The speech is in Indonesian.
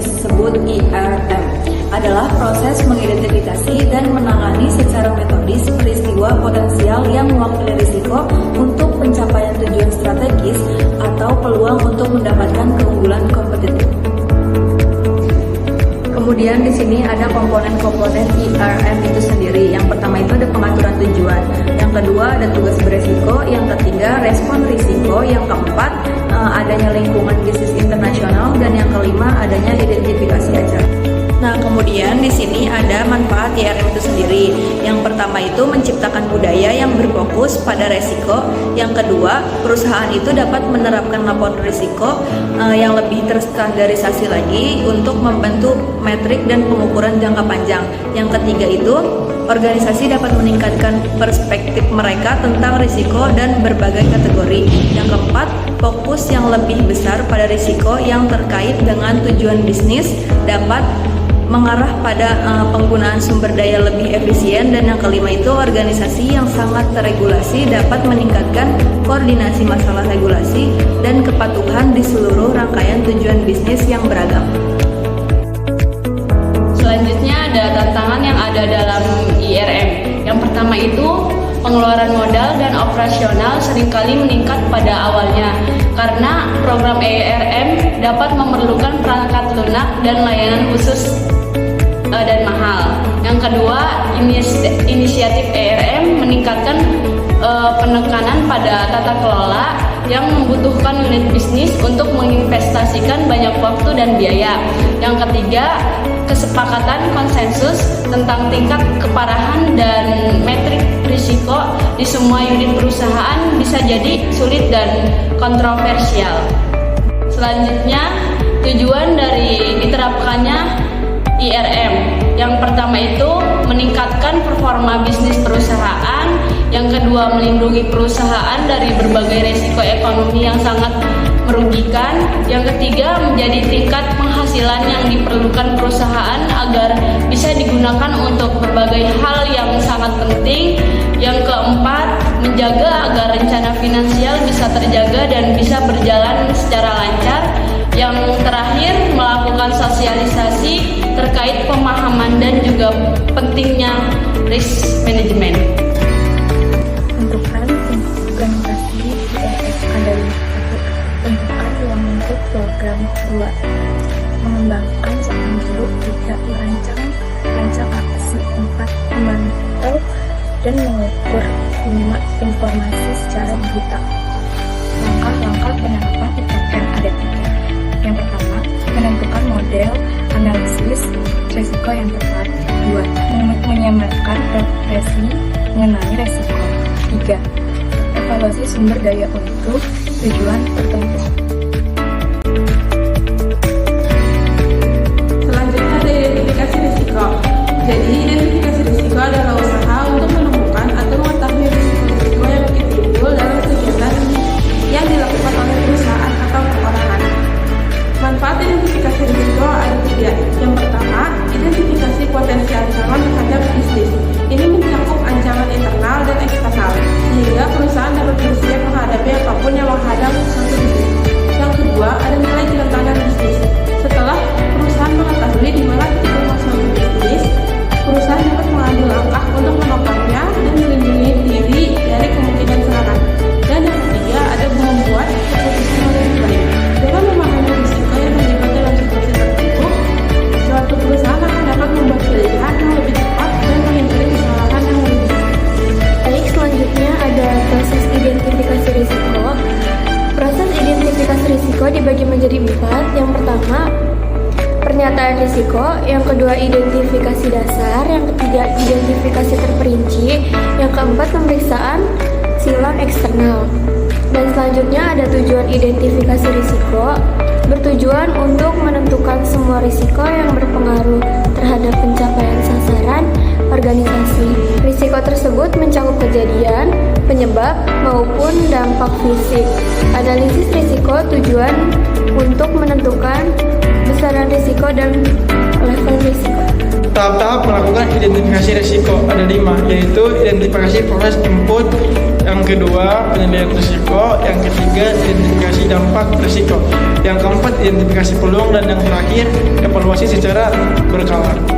disebut IRM, adalah proses mengidentifikasi dan menangani secara metodis peristiwa potensial yang mewakili risiko untuk pencapaian tujuan strategis atau peluang untuk mendapatkan keunggulan kompetitif. Kemudian di sini ada komponen-komponen IRM itu sendiri. Yang pertama itu ada pengaturan tujuan, yang kedua ada tugas beresiko, yang ketiga respon risiko, yang keempat adanya lingkungan bisnis internasional, dan yang kelima adanya identifikasi acara. Nah, kemudian di sini ada manfaat IRM itu sendiri. Yang pertama itu menciptakan budaya yang berfokus pada resiko. Yang kedua, perusahaan itu dapat menerapkan laporan risiko yang lebih terstandarisasi lagi untuk membentuk metrik dan pengukuran jangka panjang. Yang ketiga itu, organisasi dapat meningkatkan perspektif mereka tentang risiko dan berbagai kategori. Yang keempat, fokus yang lebih besar pada risiko yang terkait dengan tujuan bisnis dapat mengarah pada penggunaan sumber daya lebih efisien. Dan yang kelima itu, organisasi yang sangat terregulasi dapat meningkatkan koordinasi masalah regulasi dan kepatuhan di seluruh rangkaian tujuan bisnis yang beragam. Selanjutnya ada tantangan yang ada dalam IRM. Yang pertama itu pengeluaran modal dan operasional seringkali meningkat pada awalnya karena program IRM dapat memerlukan perangkat lunak dan layanan khusus dan mahal. Yang kedua, inisiatif IRM meningkatkan penekanan pada tata kelola yang membutuhkan unit bisnis untuk menginvestasikan banyak waktu dan biaya. Yang ketiga, kesepakatan konsensus tentang tingkat keparahan dan metrik risiko di semua unit perusahaan bisa jadi sulit dan kontroversial. Selanjutnya, tujuan dari diterapkannya IRM. Yang pertama itu meningkatkan performa bisnis perusahaan, yang kedua melindungi perusahaan dari berbagai risiko ekonomi yang sangat merugikan, yang ketiga menjadi tingkat penghasilan yang diperlukan perusahaan agar bisa digunakan untuk berbagai hal yang sangat penting, yang keempat menjaga agar rencana finansial bisa terjaga dan bisa berjalan secara lancar, yang terakhir melakukan sosialisasi terkait pemahaman dan juga pentingnya risk management. Tentukan organisasi IRM ada 1. Tentukan ruang lingkup program 2. Mengembangkan seorang guru 3. Merancang aksi 4. Memantau dan mengukur 5. Informasi secara digital. Langkah-langkah penerapan IRM ada 3. Yang pertama, menentukan model analisis risiko yang tepat. 2. Menyamarkan referensi mengenai risiko. 3. Evaluasi sumber daya untuk tujuan tertentu. Selanjutnya ada identifikasi risiko. Jadi identifikasi risiko adalah usaha untuk menemukan atau mengetahui risiko-risiko yang mungkin timbul dalam kegiatan yang dilakukan oleh perusahaan atau perorangan. Manfaat identifikasi risiko ada 3. Yang pertama, identifikasi potensi ancaman terhadap bisnis. Ini mencakup ancaman internal dan eksternal, sehingga perusahaan dapat bersiap menghadapi apapun yang menghadang suatu bisnis. Yang kedua, ada nilai kerentanan bisnis. Setelah perusahaan mengetahui di mana titik lemah suatu bisnis, perusahaan dapat mengambil langkah untuk menopangnya dan melindungi diri dari kemungkinan serangan. Dan yang ketiga, ada membuat keputusan yang lebih baik. Dengan memahami risiko yang terlibat dalam situasi tertentu, suatu perusahaan akan dapat membuat pilihan yang lebih tepat dan menghindari kesalahan yang lebih besar. Baik, selanjutnya ada proses identifikasi risiko. Proses identifikasi risiko dibagi menjadi 4. Yang pertama, pernyataan risiko. Yang kedua, identifikasi dasar. Yang ketiga, identifikasi terperinci. Yang keempat, pemeriksaan silang eksternal. Dan selanjutnya ada tujuan identifikasi risiko. Bertujuan untuk menentukan semua risiko yang berpengaruh terhadap pencapaian sasaran organisasi. Risiko tersebut mencakup kejadian, penyebab, maupun dampak fisik. Analisis risiko tujuan untuk menentukan besaran risiko dan level risiko. Tahap-tahap melakukan identifikasi risiko ada 5, yaitu identifikasi proses input, yang kedua penilaian risiko, yang ketiga identifikasi dampak risiko, yang keempat identifikasi peluang, dan yang terakhir evaluasi evaluasi secara berkala.